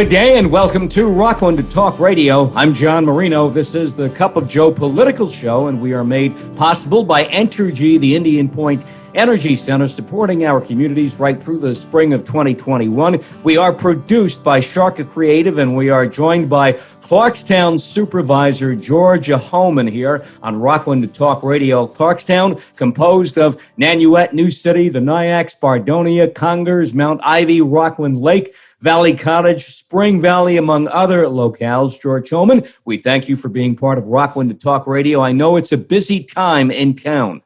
Good day and welcome to Rockland Talk Radio. I'm John Marino. This is the Cup of Joe political show, and we are made possible by Entergy, the Indian Point Energy Center, supporting our communities right through the spring of 2021. We are produced by Sharc Creative, and we are joined by Clarkstown Supervisor George Hoehmann here on Rockland Talk Radio. Clarkstown, composed of Nanuet, New City, the Nyacks, Bardonia, Congers, Mount Ivy, Rockland Lake, Valley Cottage, Spring Valley, among other locales. George Hoehmann, we thank you for being part of Rockland Talk Radio. I know it's a busy time in town.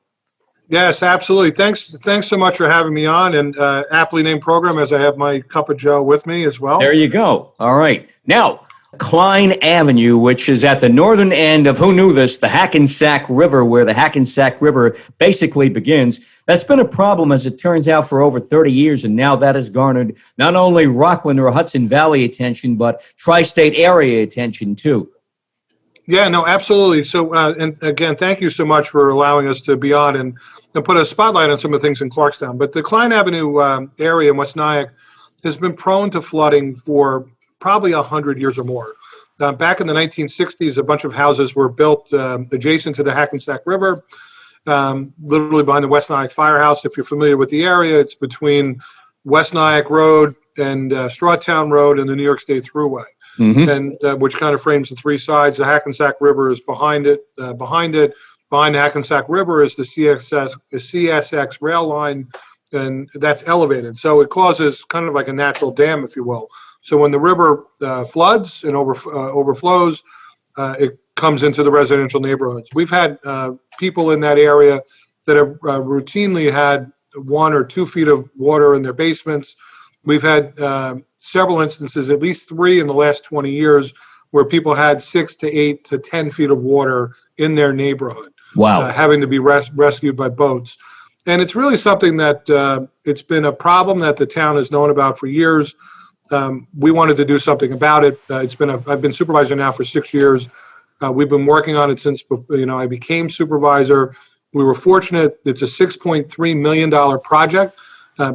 Yes, absolutely. Thanks so much for having me on, and aptly named program, as I have my Cup of Joe with me as well. There you go. All right. Now, Klein Avenue, which is at the northern end of, who knew this, the Hackensack River, where the Hackensack River basically begins. That's been a problem, as it turns out, for over 30 years, and now that has garnered not only Rockland or Hudson Valley attention, but tri-state area attention, too. Yeah, no, absolutely. So, and again, thank you so much for allowing us to be on and put a spotlight on some of the things in Clarkstown. But the Klein Avenue area in West Nyack has been prone to flooding for probably 100 years or more. Back in the 1960s, a bunch of houses were built adjacent to the Hackensack River, literally behind the West Nyack Firehouse. If you're familiar with the area, it's between West Nyack Road and Strawtown Road and the New York State Thruway. Mm-hmm. And which kind of frames the three sides. The Hackensack River is behind it. Behind the Hackensack River is the CSX rail line, and that's elevated. So it causes kind of like a natural dam, if you will. So when the river floods and overflows, it comes into the residential neighborhoods. We've had people in that area that have routinely had 1 or 2 feet of water in their basements. We've had several instances, at least 3 in the last 20 years, where people had 6 to 8 to 10 feet of water in their neighborhood. Wow. Having to be rescued by boats. And it's really something that it's been a problem that the town has known about for years. We wanted to do something about it. I've been supervisor now for 6 years. We've been working on it since I became supervisor. We were fortunate. It's a $6.3 million project.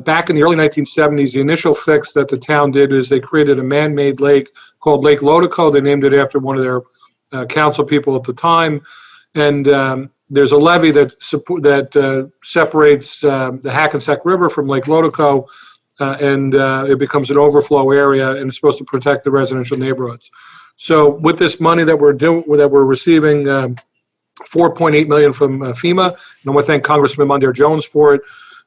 Back in the early 1970s, the initial fix that the town did is they created a man-made lake called Lake Lotico. They named it after one of their council people at the time. And there's a levee that separates the Hackensack River from Lake Lotico, and it becomes an overflow area, and it's supposed to protect the residential neighborhoods. So with this money that we're receiving, $4.8 million from FEMA, and I want to thank Congressman Mondaire Jones for it.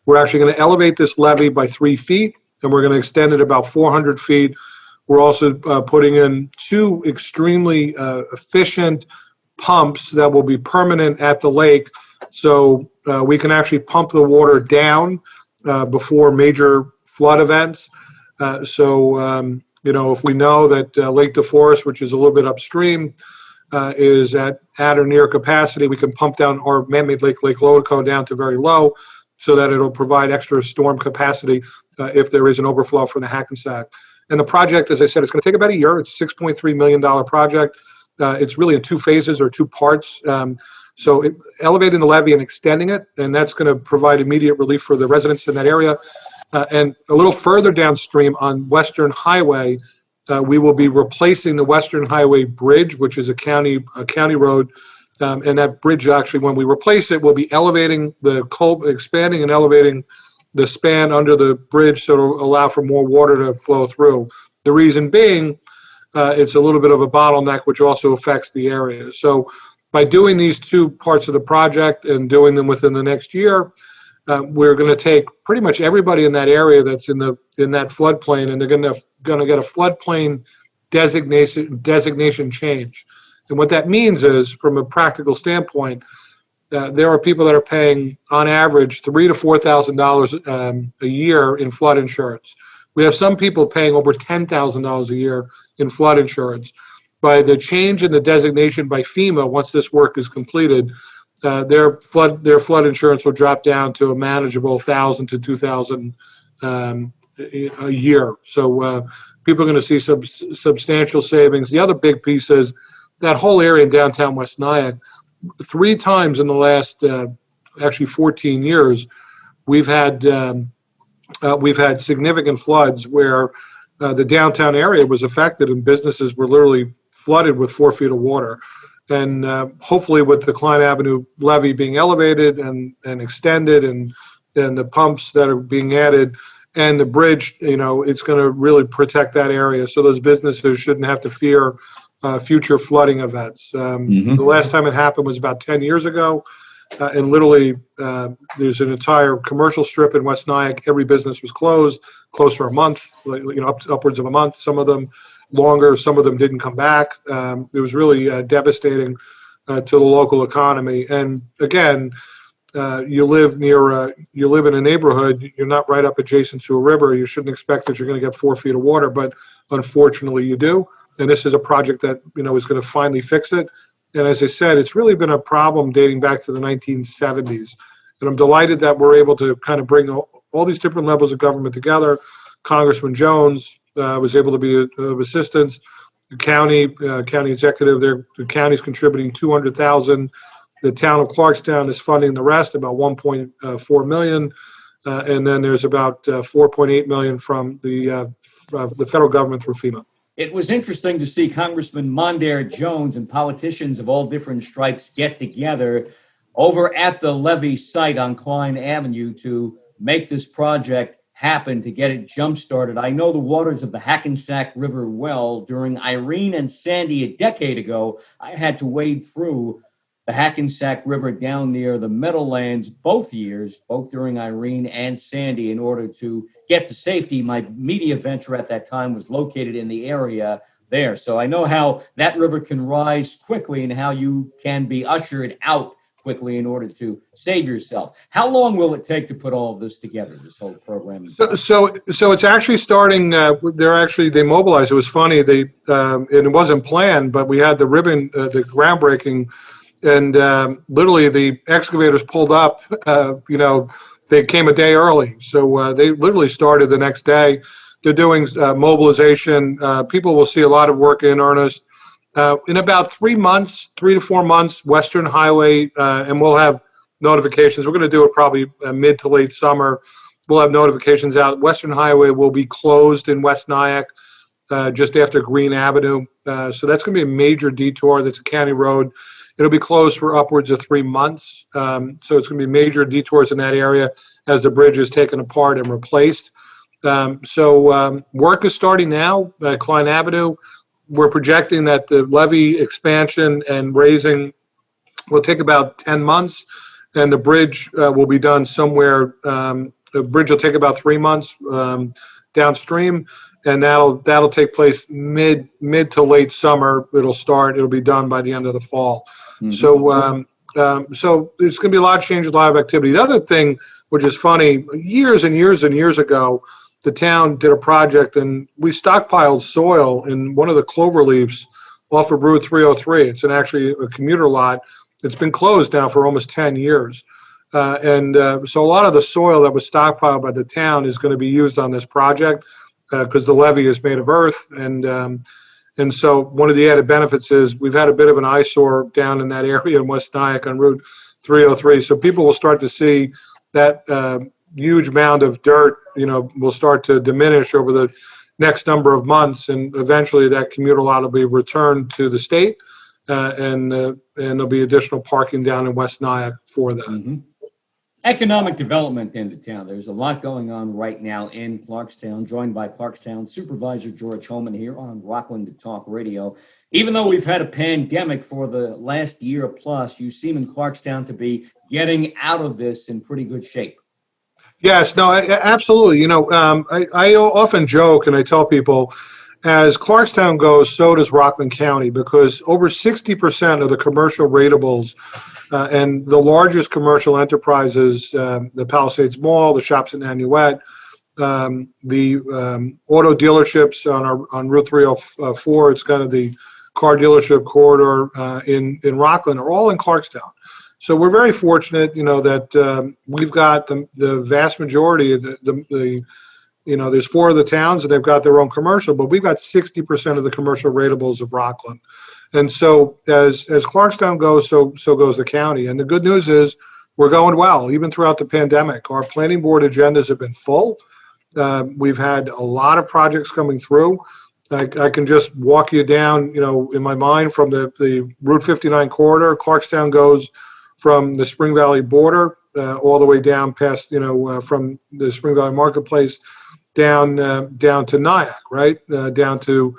We're actually going to elevate this levee by 3 feet, and we're going to extend it about 400 feet. We're also putting in 2 extremely efficient pumps that will be permanent at the lake, so we can actually pump the water down before major flood events. If we know that Lake DeForest, which is a little bit upstream, is at or near capacity, we can pump down our man-made lake, Lake Lotico, down to very low, so that it'll provide extra storm capacity if there is an overflow from the Hackensack. And the project, as I said, it's going to take about a year. It's a $6.3 million project. It's really in 2 phases or 2 parts. So elevating the levee and extending it, and that's going to provide immediate relief for the residents in that area. And a little further downstream on Western Highway, we will be replacing the Western Highway Bridge, which is a county road. And that bridge, actually, when we replace it, we'll be elevating expanding and elevating the span under the bridge so it'll allow for more water to flow through. The reason being, it's a little bit of a bottleneck, which also affects the area. So by doing these 2 parts of the project and doing them within the next year, we're going to take pretty much everybody in that area that's in that floodplain, and they're going to get a floodplain designation change. And what that means is, from a practical standpoint, there are people that are paying, on average, $3,000 to $4,000 a year in flood insurance. We have some people paying over $10,000 a year in flood insurance. By the change in the designation by FEMA, once this work is completed, their flood insurance will drop down to a manageable $1,000 to $2,000 a year. So people are going to see some substantial savings. The other big piece is that whole area in downtown West Nyack. 3 times in the last actually 14 years, we've had significant floods where the downtown area was affected and businesses were literally flooded with 4 feet of water. And hopefully with the Klein Avenue levee being elevated and extended and the pumps that are being added and the bridge, it's going to really protect that area. So those businesses shouldn't have to fear future flooding events. The last time it happened was about 10 years ago. And literally there's an entire commercial strip in West Nyack. Every business was closed for a month, upwards of a month. Some of them longer, some of them didn't come back. It was really devastating to the local economy. And again, you live in a neighborhood, you're not right up adjacent to a river. You shouldn't expect that you're going to get 4 feet of water, but unfortunately you do. And this is a project that, is going to finally fix it. And as I said, it's really been a problem dating back to the 1970s. And I'm delighted that we're able to kind of bring all these different levels of government together. Congressman Jones was able to be of assistance. The county executive there, the county's contributing $200,000. The town of Clarkstown is funding the rest, about $1.4 million. And then there's about $4.8 million from the federal government through FEMA. It was interesting to see Congressman Mondaire Jones and politicians of all different stripes get together over at the levee site on Klein Avenue to make this project happen, to get it jump-started. I know the waters of the Hackensack River well. During Irene and Sandy a decade ago, I had to wade through the Hackensack River down near the Meadowlands both years, both during Irene and Sandy, in order to get to safety. My media venture at that time was located in the area there. So I know how that river can rise quickly and how you can be ushered out quickly in order to save yourself. How long will it take to put all of this together, this whole program? So it's actually starting. They mobilized. It was funny. And it wasn't planned, but we had the the groundbreaking. And literally the excavators pulled up, they came a day early. So they literally started the next day. They're doing mobilization. People will see a lot of work in earnest. In about 3 to 4 months, Western Highway, and we'll have notifications. We're going to do it probably mid to late summer. We'll have notifications out. Western Highway will be closed in West Nyack just after Green Avenue. So that's going to be a major detour. That's a county road. It'll be closed for upwards of 3 months. So it's going to be major detours in that area as the bridge is taken apart and replaced. So work is starting now at Klein Avenue. We're projecting that the levee expansion and raising will take about 10 months, and the bridge will be done somewhere. The bridge will take about 3 months downstream, and that'll take place mid to late summer. It'll be done by the end of the fall. So it's going to be a lot of change, a lot of activity. The other thing, which is funny, years and years and years ago, the town did a project and we stockpiled soil in one of the clover leaves off of Route 303. It's actually a commuter lot. It's been closed now for almost 10 years. So a lot of the soil that was stockpiled by the town is going to be used on this project because the levee is made of earth. And so one of the added benefits is we've had a bit of an eyesore down in that area in West Nyack on Route 303. So people will start to see that huge mound of dirt, will start to diminish over the next number of months. And eventually that commuter lot will be returned to the state and there'll be additional parking down in West Nyack for that. Economic development in the town. There's a lot going on right now in Clarkstown, joined by Clarkstown Supervisor George Hoehmann here on Rockland Talk Radio. Even though we've had a pandemic for the last year plus, you seem in Clarkstown to be getting out of this in pretty good shape. Yes, no, absolutely. I often joke and I tell people, as Clarkstown goes, so does Rockland County, because over 60% of the commercial ratables and the largest commercial enterprises, the Palisades Mall, the shops at Nanuet, the auto dealerships on Route 304, it's kind of the car dealership corridor in Rockland, are all in Clarkstown. So we're very fortunate, that we've got the vast majority of there's 4 of the towns and they've got their own commercial, but we've got 60% of the commercial ratables of Rockland. And so as Clarkstown goes, so goes the county. And the good news is we're going well, even throughout the pandemic. Our planning board agendas have been full. We've had a lot of projects coming through. I can just walk you down, in my mind from the Route 59 corridor. Clarkstown goes from the Spring Valley border all the way down past, from the Spring Valley Marketplace down to Nyack, right? Down to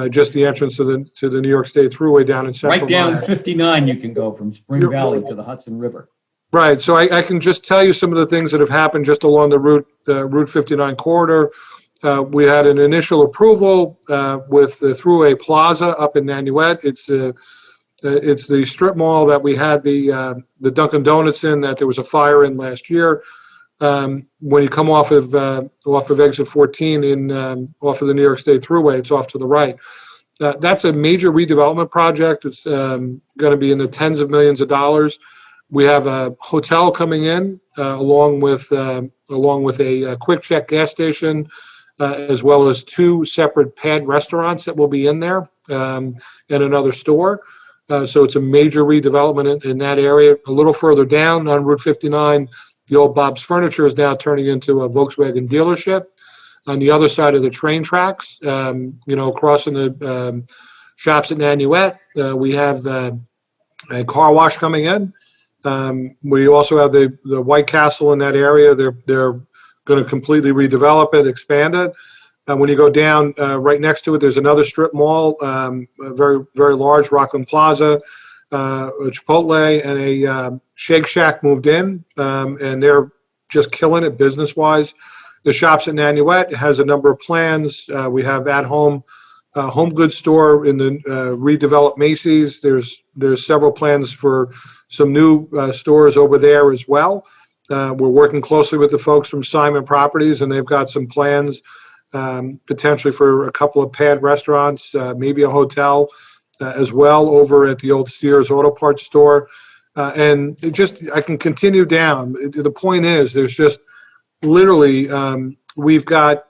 just the entrance to the New York State Thruway down in Central Right down Nyack. 59, you can go from Spring Valley to the Hudson River. Right. So I can just tell you some of the things that have happened just along the Route 59 corridor. We had an initial approval with the Thruway Plaza up in Nanuet. It's the strip mall that we had the Dunkin' Donuts in that there was a fire in last year. When you come off of exit 14 off of the New York State Thruway, it's off to the right. That's a major redevelopment project. It's going to be in the tens of millions of dollars. We have a hotel coming in along with a quick check gas station, as well as 2 separate pad restaurants that will be in there, and another store. So it's a major redevelopment in that area. A little further down on Route 59, the old Bob's Furniture is now turning into a Volkswagen dealership. On the other side of the train tracks, crossing the shops at Nanuet, we have a car wash coming in. We also have the White Castle in that area. They're going to completely redevelop it, expand it. When you go down right next to it, there's another strip mall, a very, very large, Rockland Plaza, a Chipotle, and a Shake Shack moved in, and they're just killing it business-wise. The shops at Nanuet has a number of plans. We have at-home home goods store in the redeveloped Macy's. There's several plans for some new stores over there as well. We're working closely with the folks from Simon Properties, and they've got some plans potentially for a couple of pad restaurants, maybe a hotel as well over at the old Sears Auto Parts store. And I can continue down. The point is, there's just literally, we've got,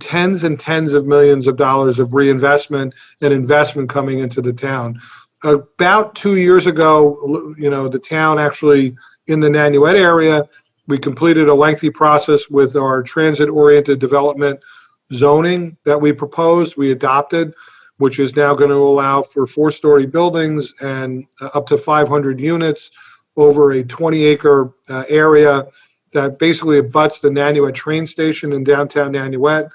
tens and tens of millions of dollars of reinvestment and investment coming into the town. About 2 years ago, the town actually, in the Nanuet area, we completed a lengthy process with our transit-oriented development zoning that we proposed, we adopted, which is now going to allow for 4-story buildings and up to 500 units over a 20-acre area that basically abuts the Nanuet train station in downtown Nanuet.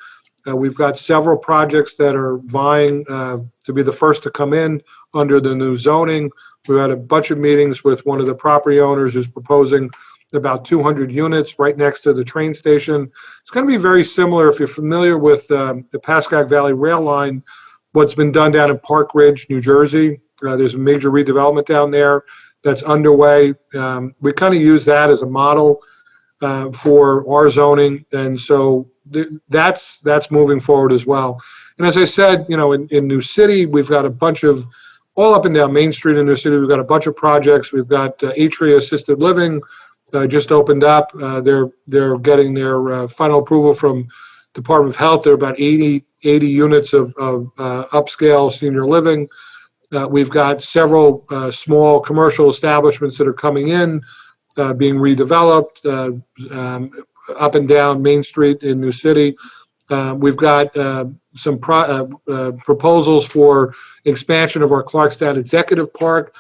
We've got several projects that are vying to be the first to come in under the new zoning. We've had a bunch of meetings with one of the property owners who's proposing about 200 units right next to the train station. It's going to be very similar, if you're familiar with the Pascagoula Valley Rail Line, what's been done down in Park Ridge, New Jersey. There's a major redevelopment down there that's underway. We kind of use that as a model for our zoning, and so that's moving forward as well. And as I said, in New City, we've got a bunch of, all up and down Main Street in New City, we've got a bunch of projects. We've got Atria Assisted Living just opened up. They're getting their final approval from Department of Health. There are about 80 units of upscale senior living. We've got several small commercial establishments that are coming in, being redeveloped up and down Main Street in New City. We've got some proposals for expansion of our Clarkstown Executive Park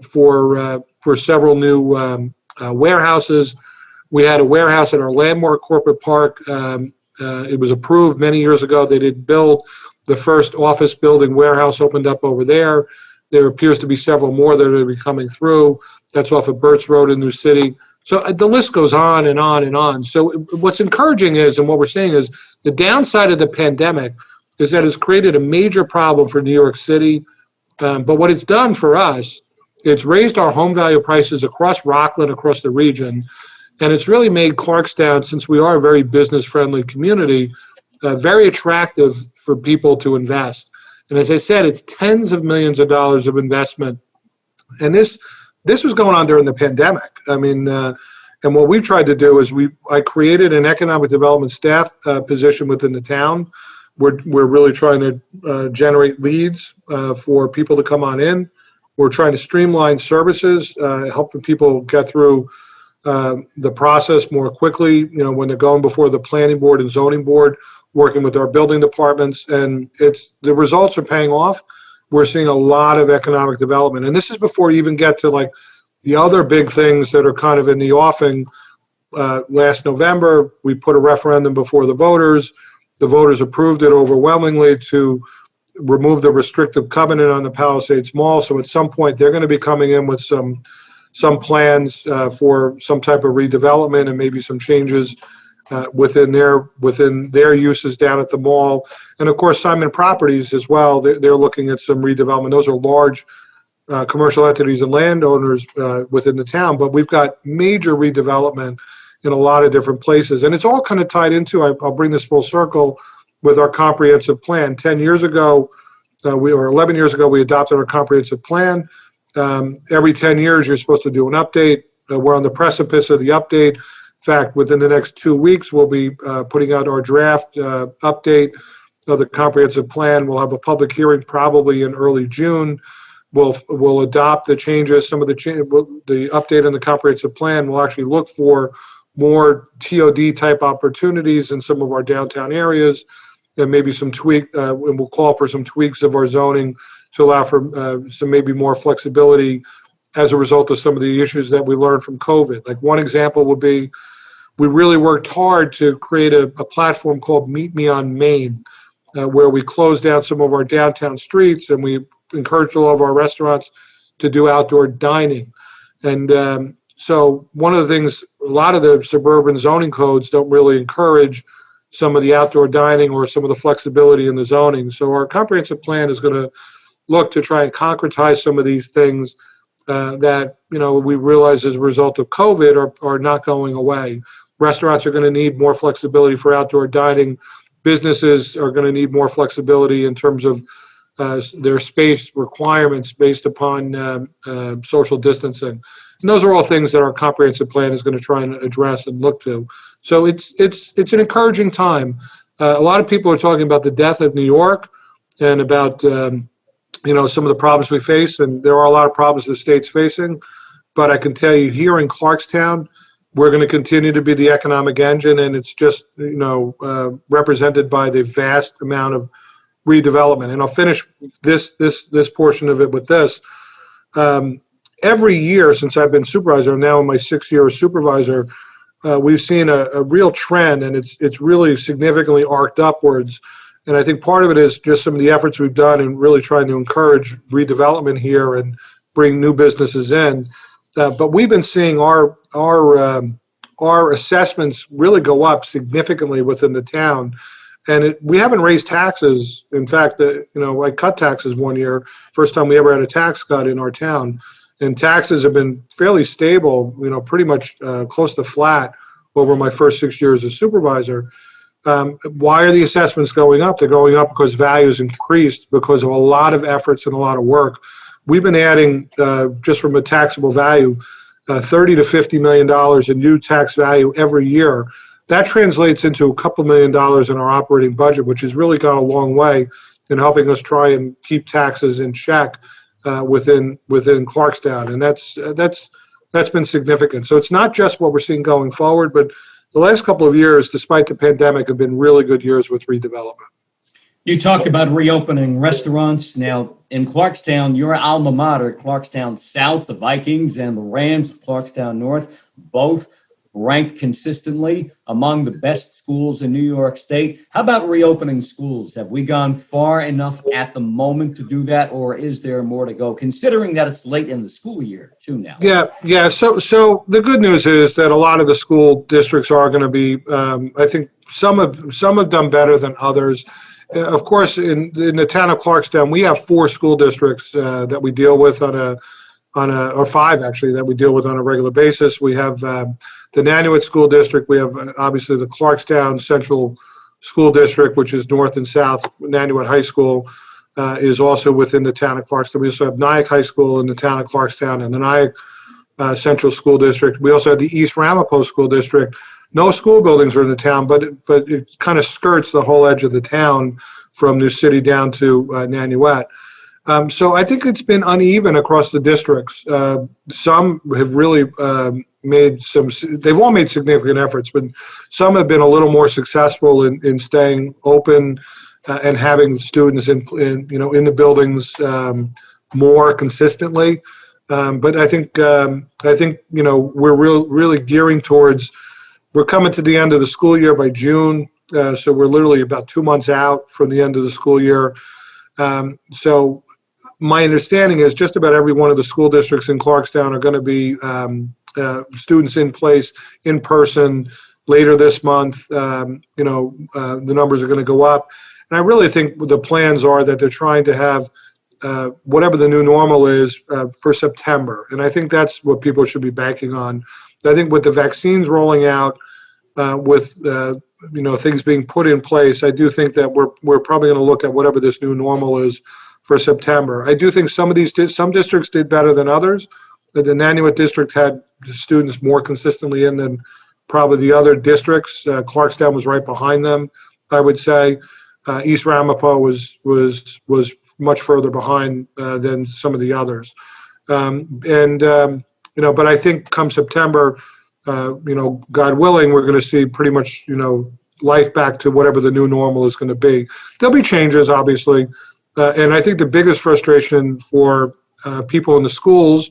for several new warehouses. We had a warehouse in our Landmark Corporate Park. It was approved many years ago. They didn't build. The first office building warehouse opened up over there. There appears to be several more that are going to be coming through. That's off of Burt's Road in New City. So the list goes on and on and on. So what's encouraging is, and what we're seeing is, the downside of the pandemic is that it's created a major problem for New York City. But what it's done for us, it's raised our home value prices across Rockland, across the region. And it's really made Clarkstown, since we are a very business-friendly community, very attractive for people to invest. And as I said, it's tens of millions of dollars of investment. And this was going on during the pandemic. I mean, and what we tried to do is I created an economic development staff position within the town. We're really trying to generate leads for people to come on in. We're trying to streamline services, helping people get through the process more quickly, when they're going before the planning board and zoning board, working with our building departments, and the results are paying off. We're seeing a lot of economic development. And this is before you even get to like the other big things that are kind of in the offing. Last November, we put a referendum before the voters. The voters approved it overwhelmingly to remove the restrictive covenant on the Palisades Mall. So at some point, they're going to be coming in with some plans for some type of redevelopment and maybe some changes within their uses down at the mall. And of course, Simon Properties as well. They're looking at some redevelopment. Those are large commercial entities and landowners within the town, but we've got major redevelopment in a lot of different places. And it's all kind of tied into, I'll bring this full circle, with our comprehensive plan. 10 years ago, 11 years ago, we adopted our comprehensive plan. Every 10 years, you're supposed to do an update. We're on the precipice of the update. In fact, within the next 2 weeks, we'll be putting out our draft update of the comprehensive plan. We'll have a public hearing probably in early June. We'll adopt the changes. Some of the update in the comprehensive plan will actually look for more TOD type opportunities in some of our downtown areas, and maybe some and we'll call for some tweaks of our zoning to allow for some maybe more flexibility as a result of some of the issues that we learned from COVID. Like one example would be, we really worked hard to create a platform called Meet Me on Main, where we closed down some of our downtown streets and we encouraged all of our restaurants to do outdoor dining. And so one of the things, a lot of the suburban zoning codes don't really encourage some of the outdoor dining or some of the flexibility in the zoning. So our comprehensive plan is going to look to try and concretize some of these things that we realize as a result of COVID are not going away. Restaurants are going to need more flexibility for outdoor dining. Businesses are going to need more flexibility in terms of their space requirements based upon social distancing. And those are all things that our comprehensive plan is going to try and address and look to. So it's an encouraging time. A lot of people are talking about the death of New York and about some of the problems we face, and there are a lot of problems the state's facing. But I can tell you here in Clarkstown, we're going to continue to be the economic engine, and it's just represented by the vast amount of redevelopment. And I'll finish this portion of it with this. Every year since I've been supervisor, I'm now in my 6th year as supervisor, we've seen a real trend, and it's really significantly arced upwards. And I think part of it is just some of the efforts we've done in really trying to encourage redevelopment here and bring new businesses in. But we've been seeing our assessments really go up significantly within the town. And we haven't raised taxes. In fact, I cut taxes one year, first time we ever had a tax cut in our town. And taxes have been fairly stable, pretty much close to flat over my first 6 years as supervisor. Why are the assessments going up? They're going up because values increased because of a lot of efforts and a lot of work. We've been adding, just from a taxable value, $30 to $50 million in new tax value every year. That translates into a couple $1 million in our operating budget, which has really gone a long way in helping us try and keep taxes in check within Clarkstown, and that's been significant. So it's not just what we're seeing going forward, but the last couple of years, despite the pandemic, have been really good years with redevelopment. You talked about reopening restaurants. Now, in Clarkstown, your alma mater, Clarkstown South, the Vikings, and the Rams of Clarkstown North, both ranked consistently among the best schools in New York State. How about reopening schools? Have we gone far enough at the moment to do that, or is there more to go, considering that it's late in the school year, too, now? Yeah. So the good news is that a lot of the school districts are going to be, I think some have done better than others. Of course, in the town of Clarkstown, we have 4 school districts that we deal with or 5 actually, that we deal with on a regular basis. We have the Nanuet School District. We have obviously the Clarkstown Central School District, which is north and south. Nanuet High School is also within the town of Clarkstown. We also have Nyack High School in the town of Clarkstown and the Nyack Central School District. We also have the East Ramapo School District. No school buildings are in the town, but it kind of skirts the whole edge of the town from New City down to Nanuet. So I think it's been uneven across the districts. Some have really, they've all made significant efforts, but some have been a little more successful in staying open and having students in the buildings more consistently. But I think we're really gearing towards. We're coming to the end of the school year by June, so we're literally about 2 months out from the end of the school year. So my understanding is just about every one of the school districts in Clarkstown are going to be students in place in person later this month. The numbers are going to go up. And I really think the plans are that they're trying to have whatever the new normal is for September. And I think that's what people should be banking on. I think with the vaccines rolling out, with things being put in place, I do think that we're probably going to look at whatever this new normal is for September. I do think some districts did better than others. The Nanuet district had students more consistently in than probably the other districts. Clarkstown was right behind them, I would say. East Ramapo was much further behind than some of the others. But I think come September, God willing, we're going to see pretty much, life back to whatever the new normal is going to be. There'll be changes, obviously. And I think the biggest frustration for people in the schools,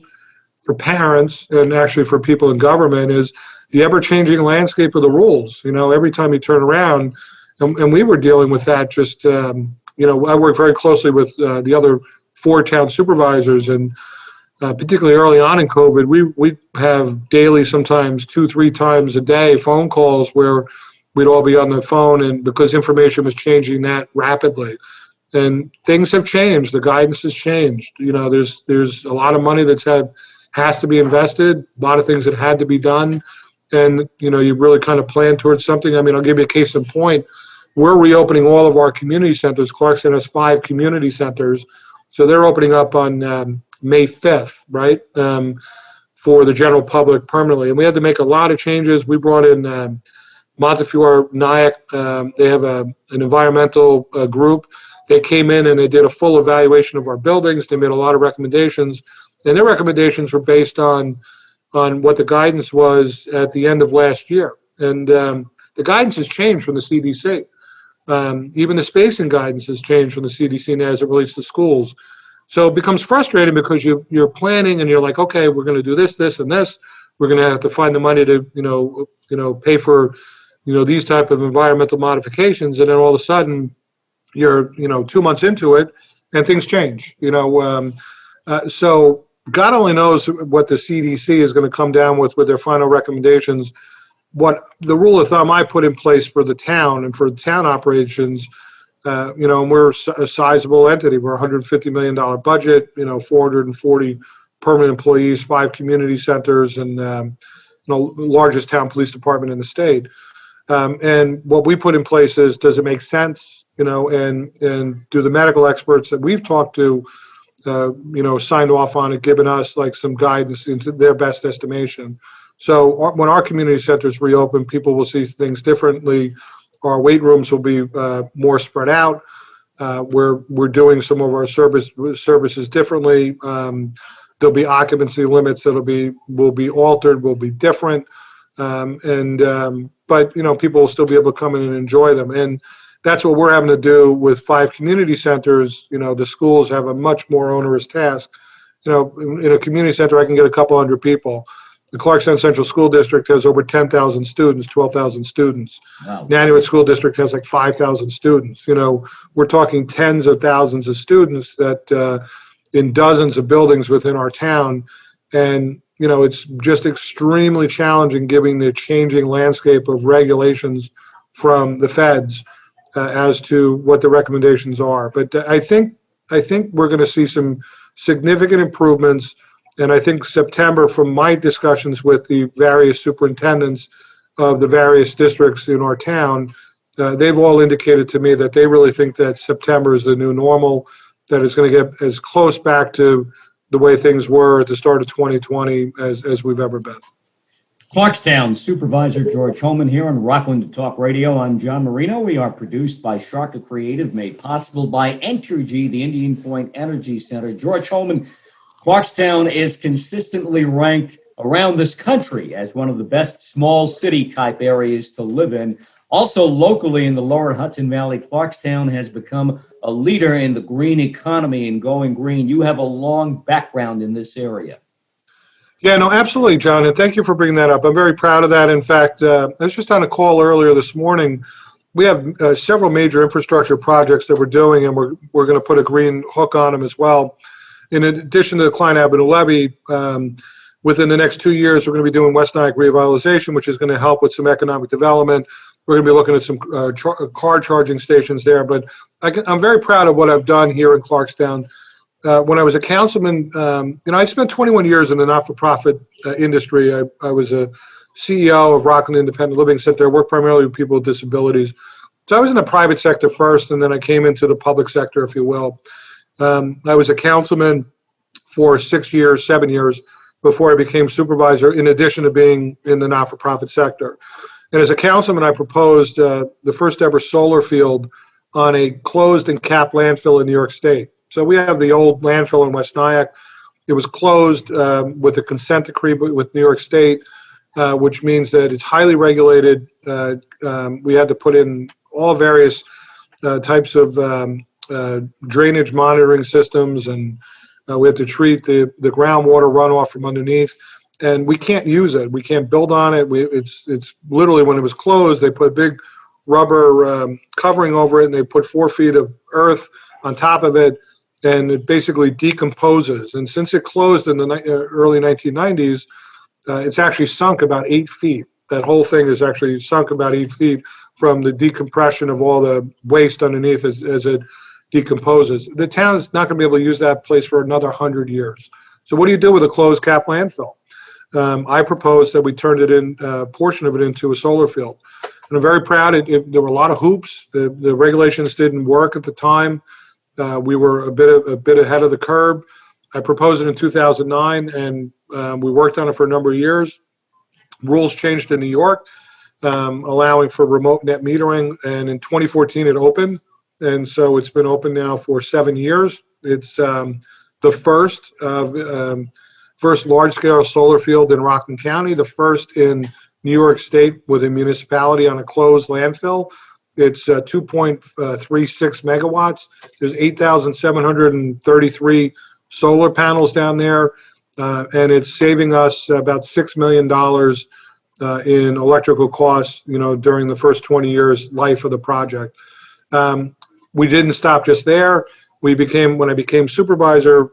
for parents, and actually for people in government is the ever-changing landscape of the rules. Every time you turn around, and we were dealing with that just, I work very closely with the other 4 town supervisors, and particularly early on in COVID, we have daily, sometimes 2-3 times a day, phone calls where we'd all be on the phone, and because information was changing that rapidly. And things have changed. The guidance has changed. There's a lot of money has to be invested, a lot of things that had to be done. And, you really kind of plan towards something. I mean, I'll give you a case in point. We're reopening all of our community centers. Clarkstown has 5 community centers. So they're opening up on May 5th, right, for the general public permanently. And we had to make a lot of changes. We brought in Montefiore, Nyack. They have an environmental group. They came in and they did a full evaluation of our buildings. They made a lot of recommendations. And their recommendations were based on what the guidance was at the end of last year. And the guidance has changed from the CDC. Even the spacing guidance has changed from the CDC now as it relates to schools. So it becomes frustrating because you're planning and you're like, okay, we're going to do this, this, and this. We're going to have to find the money to, pay for, these type of environmental modifications. And then all of a sudden you're, 2 months into it and things change, so God only knows what the CDC is going to come down with their final recommendations. What the rule of thumb I put in place for the town and for town operations, and we're a sizable entity. We're a $150 million budget, 440 permanent employees, 5 community centers, and largest town police department in the state. And what we put in place is, does it make sense? And do the medical experts that we've talked to, signed off on it, given us like some guidance into their best estimation. So when our community centers reopen, people will see things differently. Our weight rooms will be more spread out. We're doing some of our services differently. There'll be occupancy limits will be altered, will be different. But people will still be able to come in and enjoy them. And that's what we're having to do with 5 community centers. The schools have a much more onerous task. In a community center, I can get a couple hundred people. The Clarkstown Central School District has over 10,000 students, 12,000 students. Wow. Nanuet School District has like 5,000 students. We're talking tens of thousands of students that in dozens of buildings within our town. And, it's just extremely challenging given the changing landscape of regulations from the feds as to what the recommendations are. But I think we're going to see some significant improvements. And I think September, from my discussions with the various superintendents of the various districts in our town, they've all indicated to me that they really think that September is the new normal, that it's going to get as close back to the way things were at the start of 2020 as we've ever been. Clarkstown Supervisor George Hoehmann here on Rockland Talk Radio. I'm John Marino. We are produced by Sharc Creative, made possible by Entergy, the Indian Point Energy Center. George Hoehmann, Clarkstown is consistently ranked around this country as one of the best small city type areas to live in. Also locally in the lower Hudson Valley, Clarkstown has become a leader in the green economy and going green. You have a long background in this area. Yeah, no, absolutely, John, and thank you for bringing that up. I'm very proud of that. In fact, I was just on a call earlier this morning. We have several major infrastructure projects that we're doing, and we're going to put a green hook on them as well. In addition to the Klein Avenue levee, within the next 2 years, we're going to be doing West Nyack revitalization, which is going to help with some economic development. We're going to be looking at some car charging stations there. But I'm very proud of what I've done here in Clarkstown. When I was a councilman, I spent 21 years in the not-for-profit industry. I was a CEO of Rockland Independent Living Center. I worked primarily with people with disabilities. So I was in the private sector first, and then I came into the public sector, if you will. I was a councilman for 7 years, before I became supervisor, in addition to being in the not-for-profit sector. And as a councilman, I proposed the first ever solar field on a closed and capped landfill in New York State. So we have the old landfill in West Nyack. It was closed with a consent decree with New York State, which means that it's highly regulated. We had to put in all various types of drainage monitoring systems, and we have to treat the groundwater runoff from underneath. And we can't use it. We can't build on it. It's literally, when it was closed, they put a big rubber covering over it, and they put 4 feet of earth on top of it, and it basically decomposes. And since it closed in the early 1990s, it's actually sunk about 8 feet. That whole thing is actually sunk about 8 feet from the decompression of all the waste underneath as it decomposes. The town is not going to be able to use that place for another 100 years. So what do you do with a closed cap landfill? I proposed that we turned a portion of it into a solar field. And I'm very proud. There were a lot of hoops. The regulations didn't work at the time. We were a bit ahead of the curve. I proposed it in 2009, and we worked on it for a number of years. Rules changed in New York, allowing for remote net metering, and in 2014 it opened, and so it's been open now for 7 years. It's the first large-scale solar field in Rockland County, the first in New York State with a municipality on a closed landfill. It's 2.36 megawatts. There's 8,733 solar panels down there, and it's saving us about $6 million in electrical costs, during the first 20 years life of the project. We didn't stop just there. When I became supervisor,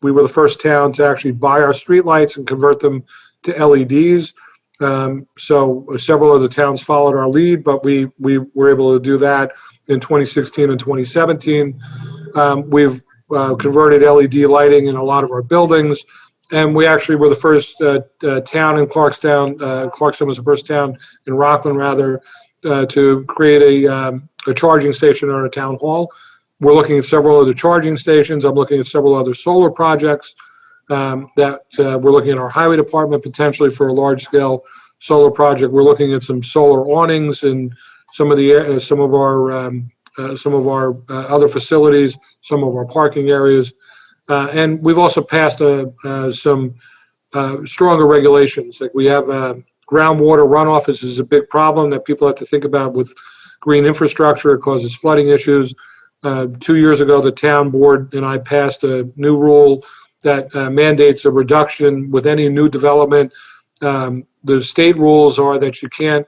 we were the first town to actually buy our streetlights and convert them to LEDs. So several other towns followed our lead, but we were able to do that in 2016 and 2017. We've converted LED lighting in a lot of our buildings, and we actually were the first town in Clarkstown. Clarkstown was the first town in Rockland, rather, to create a charging station in our town hall. We're looking at several other charging stations. I'm looking at several other solar projects that we're looking at our highway department potentially for a large-scale solar project. We're looking at some solar awnings in some of our other facilities, some of our parking areas, and we've also passed some stronger regulations. Like we have groundwater runoff is a big problem that people have to think about with green infrastructure. It causes flooding issues. 2 years ago, the town board and I passed a new rule that mandates a reduction with any new development. The state rules are that you can't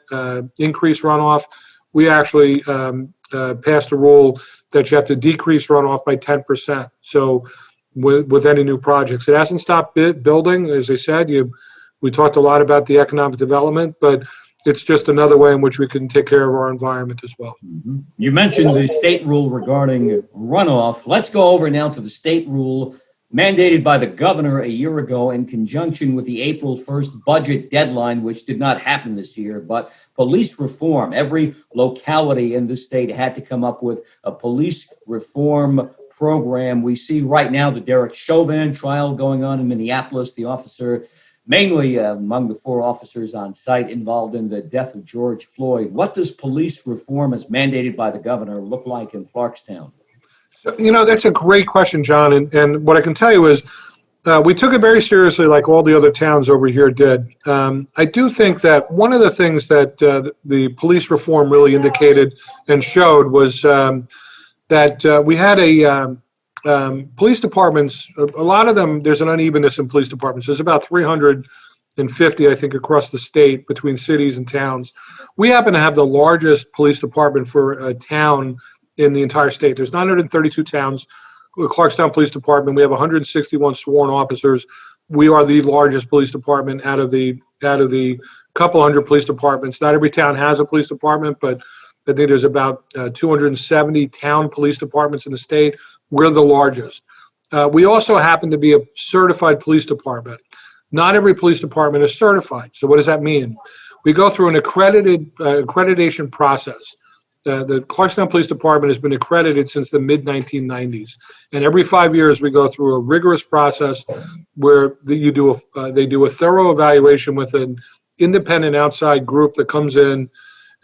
increase runoff. We actually passed a rule that you have to decrease runoff by 10%. So with any new projects, it hasn't stopped building. As I said, we talked a lot about the economic development, but it's just another way in which we can take care of our environment as well. Mm-hmm. You mentioned the state rule regarding runoff. Let's go over now to the state rule mandated by the governor a year ago in conjunction with the April 1st budget deadline, which did not happen this year. But police reform, every locality in the state had to come up with a police reform program. We see right now the Derek Chauvin trial going on in Minneapolis, the officer mainly among the 4 officers on site involved in the death of George Floyd. What does police reform as mandated by the governor look like in Clarkstown? That's a great question, John. And what I can tell you is We took it very seriously, like all the other towns over here did. I do think that one of the things that the police reform really indicated and showed was that we had police departments. A lot of them, there's an unevenness in police departments. There's about 350, I think, across the state between cities and towns. We happen to have the largest police department for a town in the entire state. There's 932 towns. Clarkstown Police Department, we have 161 sworn officers. We are the largest police department out of the couple hundred police departments. Not every town has a police department, but I think there's about 270 town police departments in the state. We're the largest. We also happen to be a certified police department. Not every police department is certified. So what does that mean? We go through an accreditation process. The Clarkstown Police Department has been accredited since the mid-1990s, and every 5 years we go through a rigorous process where they do a thorough evaluation with an independent outside group that comes in,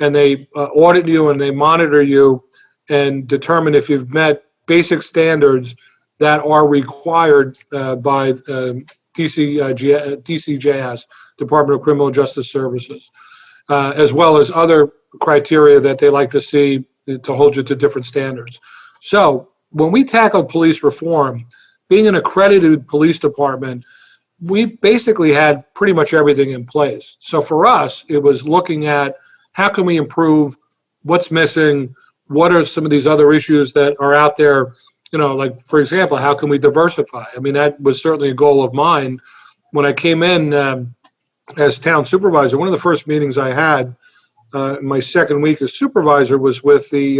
and they audit you and they monitor you and determine if you've met basic standards that are required by DCJS, Department of Criminal Justice Services, as well as other criteria that they like to see to hold you to different standards. So when we tackled police reform, being an accredited police department, we basically had pretty much everything in place. So for us, it was looking at how can we improve, what's missing, what are some of these other issues that are out there, like, for example, how can we diversify? I mean, that was certainly a goal of mine. When I came in as town supervisor, one of the first meetings I had my second week as supervisor was with the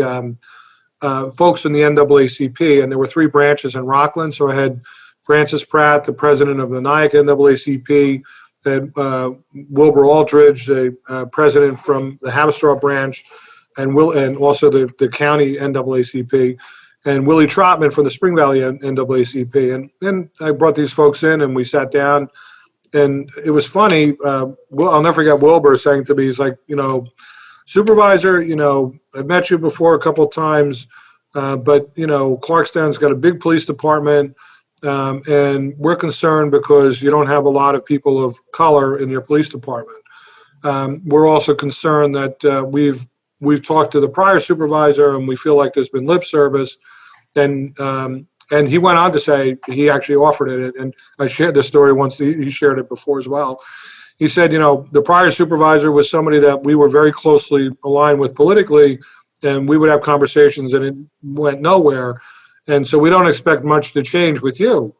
folks in the NAACP, and there were 3 branches in Rockland. So I had Francis Pratt, the president of the Nyack NAACP, and Wilbur Aldridge, the president from the Havistraw branch, and also the county NAACP, and Willie Trotman from the Spring Valley NAACP. And then I brought these folks in, and we sat down. And it was funny. I'll never forget Wilbur saying to me, he's like, Supervisor, I've met you before a couple of times, but, Clarkstown's got a big police department, and we're concerned because you don't have a lot of people of color in your police department. We're also concerned that we've talked to the prior supervisor, and we feel like there's been lip service. And he went on to say he actually offered it, and I shared this story once. He shared it before as well. He said, the prior supervisor was somebody that we were very closely aligned with politically, and we would have conversations, and it went nowhere. And so we don't expect much to change with you.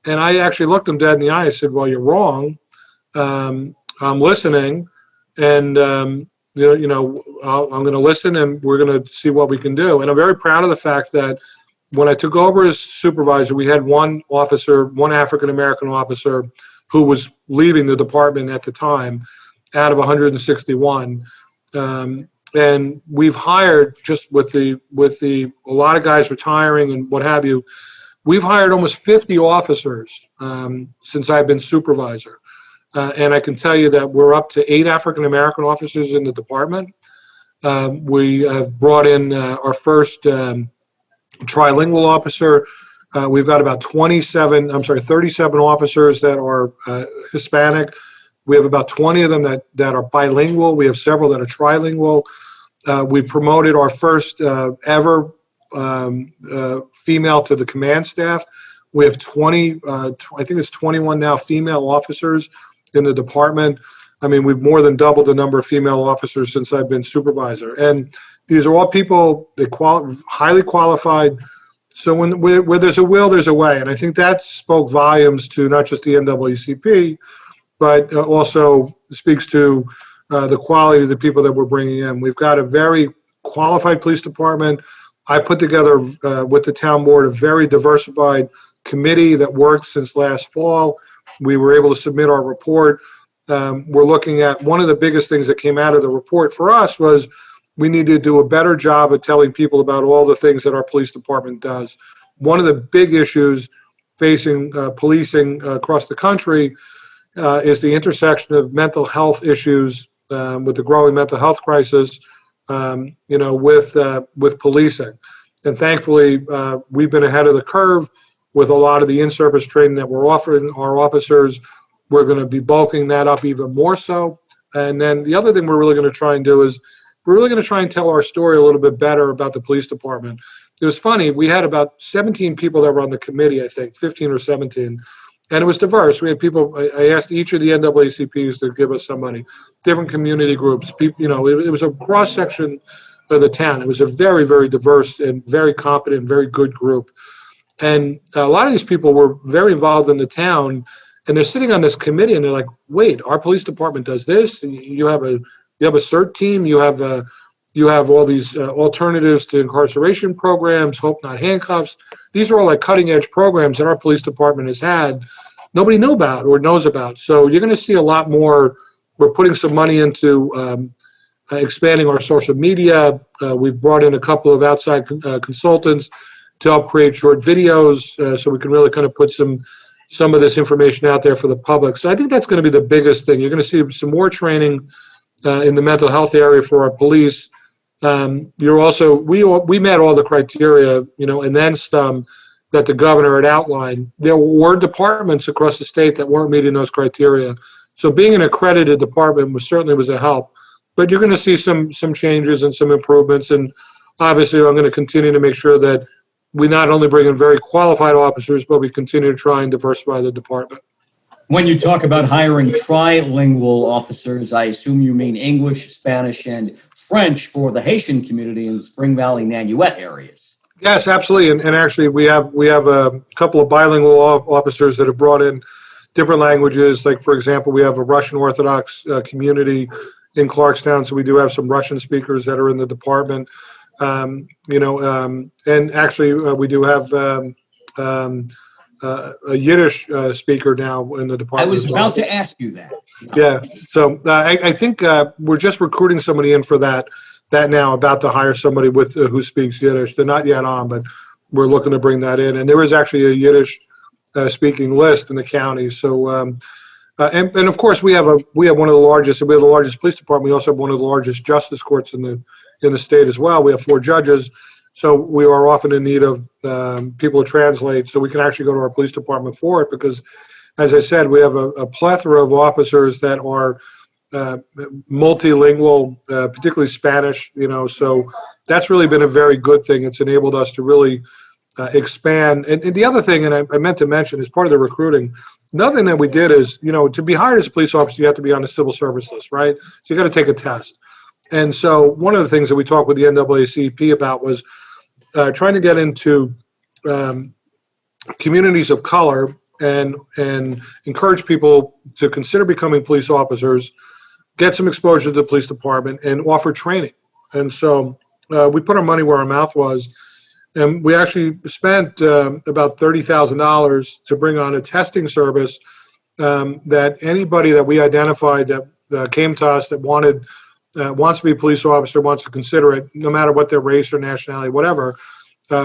And I actually looked him dead in the eye. I said, well, you're wrong. I'm listening, and I'm going to listen, and we're going to see what we can do. And I'm very proud of the fact that when I took over as supervisor, we had one African-American officer who was leaving the department at the time out of 161. And we've hired, just with a lot of guys retiring and what have you, we've hired almost 50 officers since I've been supervisor. And I can tell you that we're up to 8 African-American officers in the department. We have brought in our first trilingual officer. We've got about 37 officers that are Hispanic. We have about 20 of them that are bilingual. We have several that are trilingual. We've promoted our first ever female to the command staff. We have 20, I think it's 21 now female officers in the department. I mean, we've more than doubled the number of female officers since I've been supervisor. And these are all people, highly qualified. So where there's a will, there's a way. And I think that spoke volumes to not just the NAACP, but also speaks to the quality of the people that we're bringing in. We've got a very qualified police department. I put together with the town board a very diversified committee that worked since last fall. We were able to submit our report. We're looking at one of the biggest things that came out of the report for us was we need to do a better job of telling people about all the things that our police department does. One of the big issues facing policing across the country is the intersection of mental health issues with the growing mental health crisis, with policing. And thankfully, we've been ahead of the curve. with a lot of the in-service training that we're offering our officers. We're going to be bulking that up even more so. And then the other thing we're really going to try and do is we're really going to try and tell our story a little bit better about the police department. It was funny. We had about 17 people that were on the committee, I think, 15 or 17. And it was diverse. We had people, I asked each of the NAACPs to give us somebody, different community groups. People, it was a cross-section of the town. It was a very, very diverse and very competent, very good group. And a lot of these people were very involved in the town, and they're sitting on this committee, and they're like, "Wait, our police department does this. You have a CERT team. You have all these alternatives to incarceration programs. Hope Not Handcuffs. These are all like cutting edge programs that our police department has had. Nobody knew about or knows about. So you're going to see a lot more. We're putting some money into expanding our social media. We've brought in a couple of outside consultants to help create short videos, so we can really kind of put some of this information out there for the public. So I think that's going to be the biggest thing. You're going to see some more training in the mental health area for our police. You're also, we met all the criteria, and then some that the governor had outlined. There were departments across the state that weren't meeting those criteria. So being an accredited department certainly was a help. But you're going to see some changes and some improvements. And obviously, I'm going to continue to make sure that we not only bring in very qualified officers, but we continue to try and diversify the department. When you talk about hiring trilingual officers, I assume you mean English, Spanish, and French for the Haitian community in the Spring Valley, Nanuet areas. Yes, absolutely. And actually, we have a couple of bilingual officers that have brought in different languages. Like, for example, we have a Russian Orthodox community in Clarkstown, so we do have some Russian speakers that are in the department. And actually, we do have a Yiddish speaker now in the department. I was about to ask you that. Yeah, so I think we're just recruiting somebody in for that now, about to hire somebody who speaks Yiddish. They're not yet on, but we're looking to bring that in. And there is actually a Yiddish speaking list in the county. So, and of course, we have one of the largest. We have the largest police department. We also have one of the largest justice courts in the state as well. We have 4 judges. So we are often in need of people to translate, so we can actually go to our police department for it, because, as I said, we have a plethora of officers that are multilingual, particularly Spanish, so that's really been a very good thing. It's enabled us to really expand. And the other thing, and I meant to mention, as part of the recruiting, another thing that we did is, to be hired as a police officer, you have to be on a civil service list, right? So you got to take a test. And so one of the things that we talked with the NAACP about was trying to get into communities of color and encourage people to consider becoming police officers, get some exposure to the police department, and offer training. And so we put our money where our mouth was, and we actually spent about $30,000 to bring on a testing service that anybody that we identified that came to us that wants to be a police officer, wants to consider it, no matter what their race or nationality, whatever,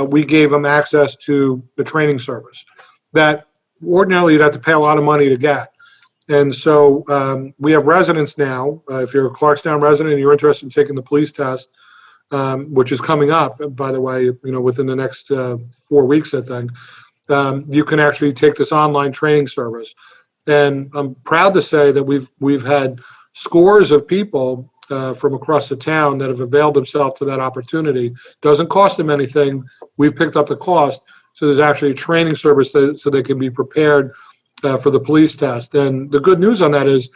we gave them access to the training service that ordinarily you'd have to pay a lot of money to get. And so we have residents now. If you're a Clarkstown resident and you're interested in taking the police test, which is coming up, by the way, within the next 4 weeks, I think, you can actually take this online training service. And I'm proud to say that we've had scores of people from across the town that have availed themselves to that opportunity. Doesn't cost them anything. We've picked up the cost. So there's actually a training service so they can be prepared for the police test. And the good news on that is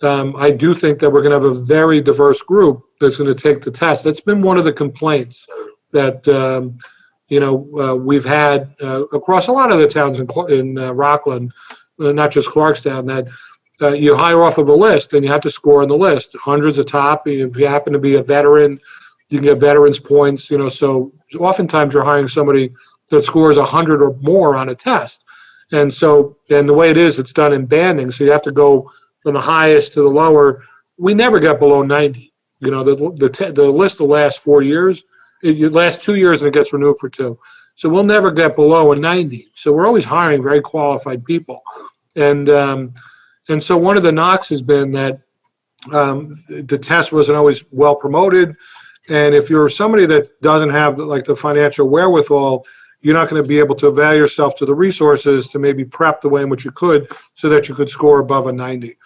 I do think that we're going to have a very diverse group that's going to take the test. That's been one of the complaints that we've had across a lot of the towns in Rockland, not just Clarkstown, that you hire off of a list and you have to score on the list. Hundreds of top. If you happen to be a veteran, you can get veterans points. So oftentimes you're hiring somebody that scores 100 or more on a test. And the way it is, it's done in banding. So you have to go from the highest to the lower. We never get below 90. The list will last 4 years. It lasts 2 years and it gets renewed for 2. So we'll never get below a 90. So we're always hiring very qualified people. And so one of the knocks has been that the test wasn't always well promoted. And if you're somebody that doesn't have the financial wherewithal, you're not going to be able to avail yourself to the resources to maybe prep the way in which you could so that you could score above a 90.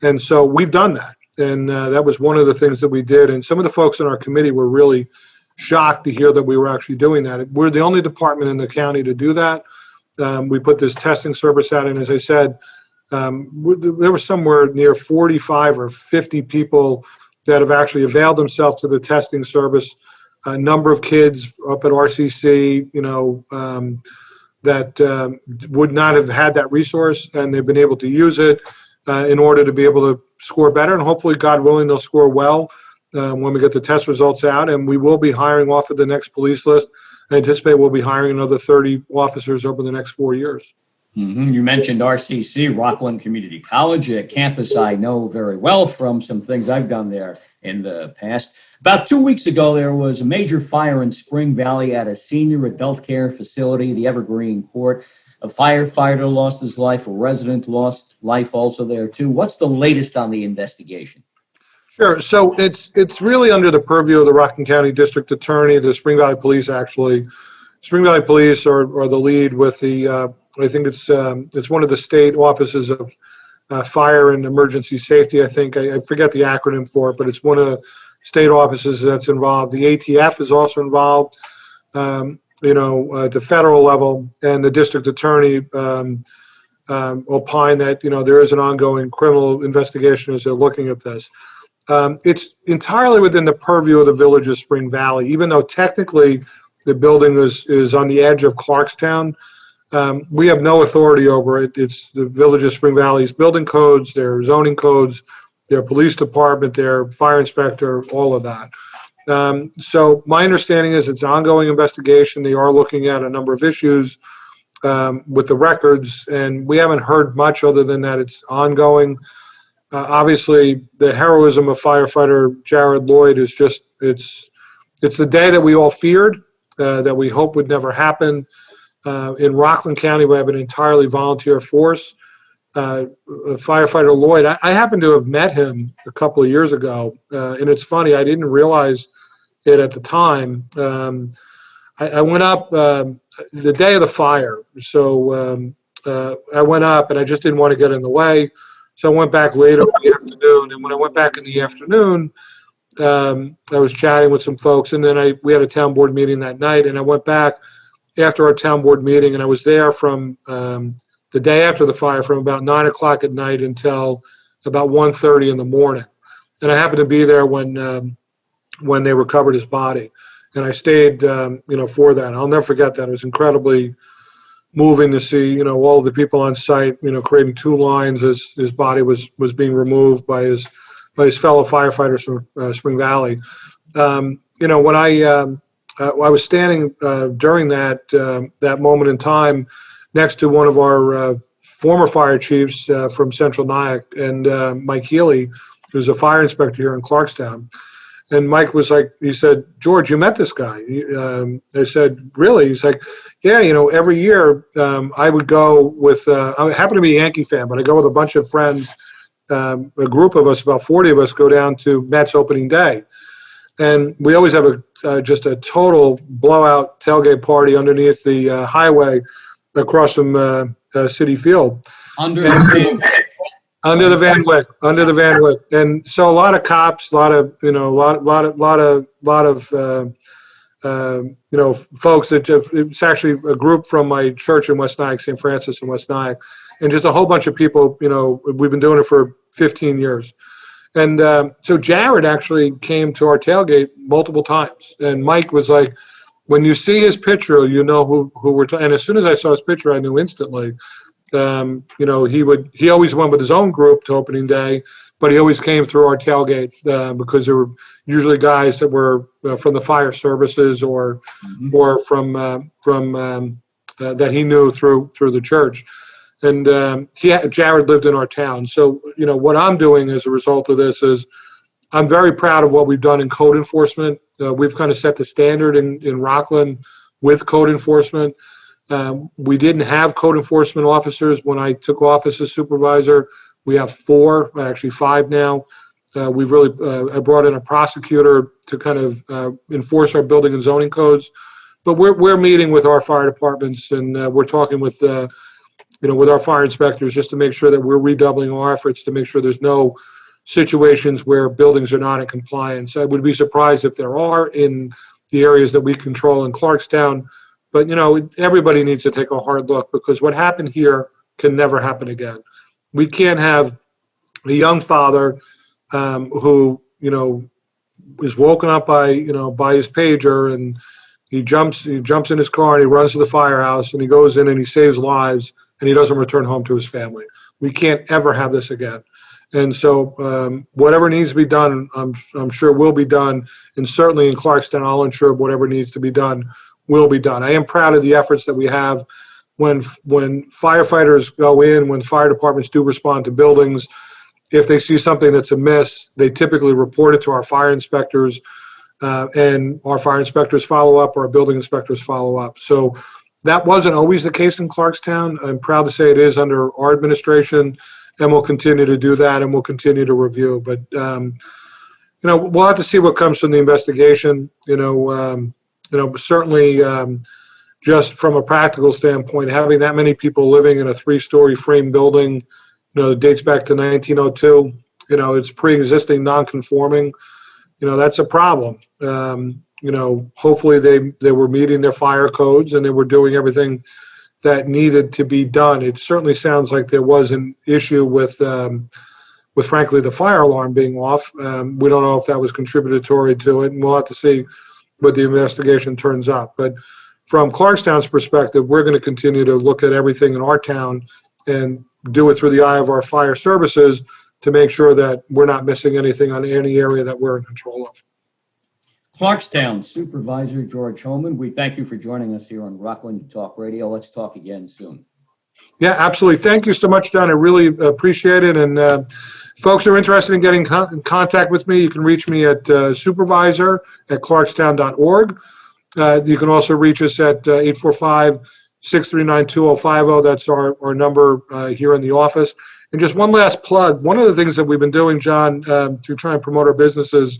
And so we've done that. And that was one of the things that we did. And some of the folks in our committee were really shocked to hear that we were actually doing that. We're the only department in the county to do that. We put this testing service out, and as I said, there were somewhere near 45 or 50 people that have actually availed themselves to the testing service. A number of kids up at RCC, that would not have had that resource, and they've been able to use it in order to be able to score better. And hopefully, God willing, they'll score well when we get the test results out. And we will be hiring off of the next police list. I anticipate we'll be hiring another 30 officers over the next 4 years. Mm-hmm. You mentioned RCC, Rockland Community College, a campus I know very well from some things I've done there in the past. About 2 weeks ago, there was a major fire in Spring Valley at a senior adult care facility, the Evergreen Court. A firefighter lost his life, a resident lost life also there too. What's the latest on the investigation? Sure. So it's really under the purview of the Rockland County District Attorney, the Spring Valley Police actually. Spring Valley Police are the lead with the, I think it's one of the state offices of fire and emergency safety. I think, I forget the acronym for it, but it's one of the state offices that's involved. The ATF is also involved, at the federal level, and the District Attorney opined that, there is an ongoing criminal investigation as they're looking at this. It's entirely within the purview of the Village of Spring Valley, even though technically the building is on the edge of Clarkstown. We have no authority over it. It's the Village of Spring Valley's building codes, their zoning codes, their police department, their fire inspector, all of that. So my understanding is it's an ongoing investigation. They are looking at a number of issues with the records, and we haven't heard much other than that it's ongoing. Obviously, the heroism of firefighter Jared Lloyd is just, it's the day that we all feared, that we hope would never happen. In Rockland County, we have an entirely volunteer force. Firefighter Lloyd, I happen to have met him a couple of years ago, and it's funny, I didn't realize it at the time. I went up the day of the fire, so I went up, and I just didn't want to get in the way. So I went back later in the afternoon, and when I went back in the afternoon, I was chatting with some folks, and then we had a town board meeting that night, and I went back after our town board meeting, and I was there from the day after the fire, from about 9 o'clock at night until about 1:30 in the morning. And I happened to be there when they recovered his body, and I stayed, for that. I'll never forget that. It was incredibly moving to see, all of the people on site, creating two lines as his body was being removed by his fellow firefighters from Spring Valley. When I was standing during that moment in time next to one of our former fire chiefs from Central Nyack, and Mike Healy, who's a fire inspector here in Clarkstown. And Mike was like, he said, "George, you met this guy?" I said, "Really?" He's like, "Yeah, every year I would go with, I happen to be a Yankee fan, but I go with a bunch of friends, a group of us, about 40 of us, go down to Mets opening day. And we always have just a total blowout tailgate party underneath the highway across from Citi Field. Under the Van Wyck. And so a lot of cops, a lot of folks it's actually a group from my church in West Nyack, St. Francis in West Nyack, and just a whole bunch of people, we've been doing it for 15 years. And so Jared actually came to our tailgate multiple times. And Mike was like, when you see his picture, who we're talking. And as soon as I saw his picture, I knew instantly. He always went with his own group to opening day, but he always came through our tailgate because there were usually guys that were from the fire services or from that he knew through the church. And Jared lived in our town. So, what I'm doing as a result of this is I'm very proud of what we've done in code enforcement. We've kind of set the standard in Rockland with code enforcement. We didn't have code enforcement officers when I took office as supervisor. We have 4, actually 5 now. We've really, I brought in a prosecutor to kind of enforce our building and zoning codes. But we're meeting with our fire departments, and we're talking with with our fire inspectors just to make sure that we're redoubling our efforts to make sure there's no situations where buildings are not in compliance. I would be surprised if there are in the areas that we control in Clarkstown. But, everybody needs to take a hard look, because what happened here can never happen again. We can't have a young father who, is woken up by his pager, and he jumps in his car and he runs to the firehouse and he goes in and he saves lives, and he doesn't return home to his family. We can't ever have this again. And so whatever needs to be done, I'm sure will be done. And certainly in Clarkstown, I'll ensure whatever needs to be done will be done. I am proud of the efforts that we have when firefighters go in, when fire departments do respond to buildings. If they see something that's amiss, they typically report it to our fire inspectors, and our fire inspectors follow up, or our building inspectors follow up. So that wasn't always the case in Clarkstown. I'm proud to say it is under our administration, and we'll continue to do that, and we'll continue to review. But we'll have to see what comes from the investigation. Certainly, just from a practical standpoint, having that many people living in a 3-story frame building, that dates back to 1902. It's pre-existing, non-conforming. That's a problem. Hopefully they were meeting their fire codes and they were doing everything that needed to be done. It certainly sounds like there was an issue with frankly the fire alarm being off. We don't know if that was contributory to it, and we'll have to see what the investigation turns up. But from Clarkstown's perspective, we're going to continue to look at everything in our town and do it through the eye of our fire services to make sure that we're not missing anything on any area that we're in control of. Clarkstown Supervisor George Hoehmann, we thank you for joining us here on Rockland Talk Radio. Let's talk again soon. Yeah, absolutely. Thank you so much, John. I really appreciate it. And folks who are interested in getting in contact with me, you can reach me at supervisor@clarkstown.org. You can also reach us at 845-639-2050. That's our number here in the office. And just one last plug. One of the things that we've been doing, John, to try and promote our businesses,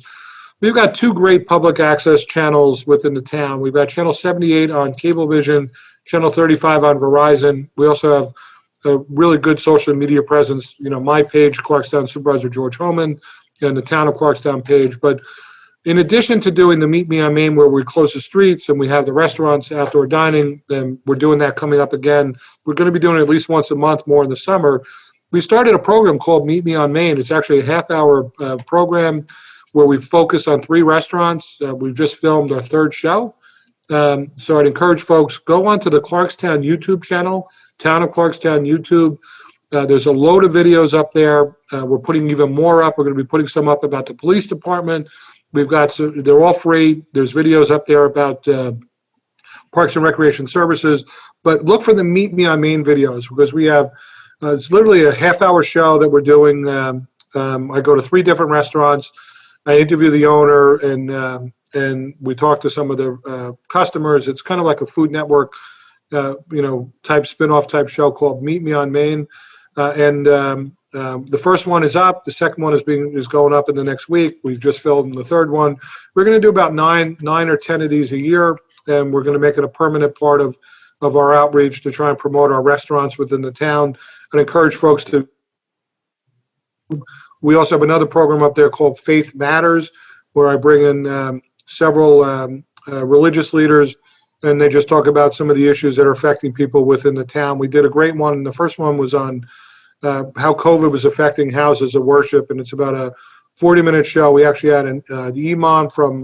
we've got 2 great public access channels within the town. We've got Channel 78 on Cablevision, Channel 35 on Verizon. We also have a really good social media presence. My page, Clarkstown Supervisor George Hoehmann, and the Town of Clarkstown page. But in addition to doing the Meet Me on Main, where we close the streets and we have the restaurants, outdoor dining, and we're doing that coming up again. We're going to be doing it at least once a month more in the summer. We started a program called Meet Me on Main. It's actually a half-hour program where we focus on 3 restaurants. We've just filmed our 3rd show. So I'd encourage folks, go onto the Clarkstown YouTube channel, Town of Clarkstown YouTube. There's a load of videos up there. We're putting even more up. We're going to be putting some up about the police department. We've got, they're all free. There's videos up there about Parks and Recreation Services. But look for the Meet Me on Main videos, because we have, it's literally a half-hour show that we're doing. I go to 3 different restaurants. I interview the owner, and we talk to some of the customers. It's kind of like a Food Network, type spin-off type show called Meet Me on Main. The first one is up. The second one is going up in the next week. We've just filmed the 3rd one. We're going to do about 9 or 10 of these a year, and we're going to make it a permanent part of our outreach to try and promote our restaurants within the town and encourage folks to. We also have another program up there called Faith Matters, where I bring in several religious leaders, and they just talk about some of the issues that are affecting people within the town. We did a great one. The first one was on how COVID was affecting houses of worship, and it's about a 40-minute show. We actually had the imam from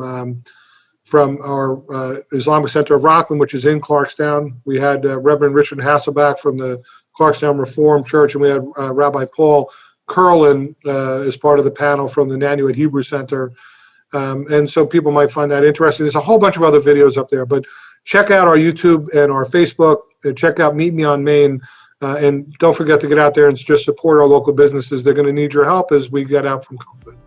our Islamic Center of Rockland, which is in Clarkstown. We had Reverend Richard Hasselback from the Clarkstown Reformed Church, and we had Rabbi Paul Curlin as part of the panel from the Nanuet Hebrew Center. And so people might find that interesting. There's a whole bunch of other videos up there, but check out our YouTube and our Facebook, and check out Meet Me on Main. And don't forget to get out there and just support our local businesses. They're going to need your help as we get out from COVID.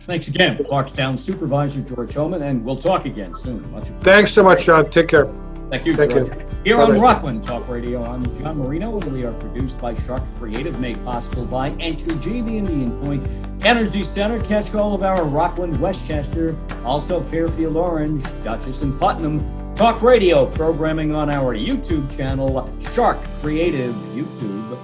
Thanks again, Clarkstown Supervisor George Hoehmann, and we'll talk again soon. Thanks so much, John. Take care. Thank you. Thank you. Here Bye-bye. on Rockland Talk Radio, I'm John Marino, and we are produced by Sharc Creative, made possible by Entergy, the Indian Point Energy Center. Catch all of our Rockland, Westchester, also Fairfield Orange, Dutchess, and Putnam Talk Radio programming on our YouTube channel, Sharc Creative YouTube.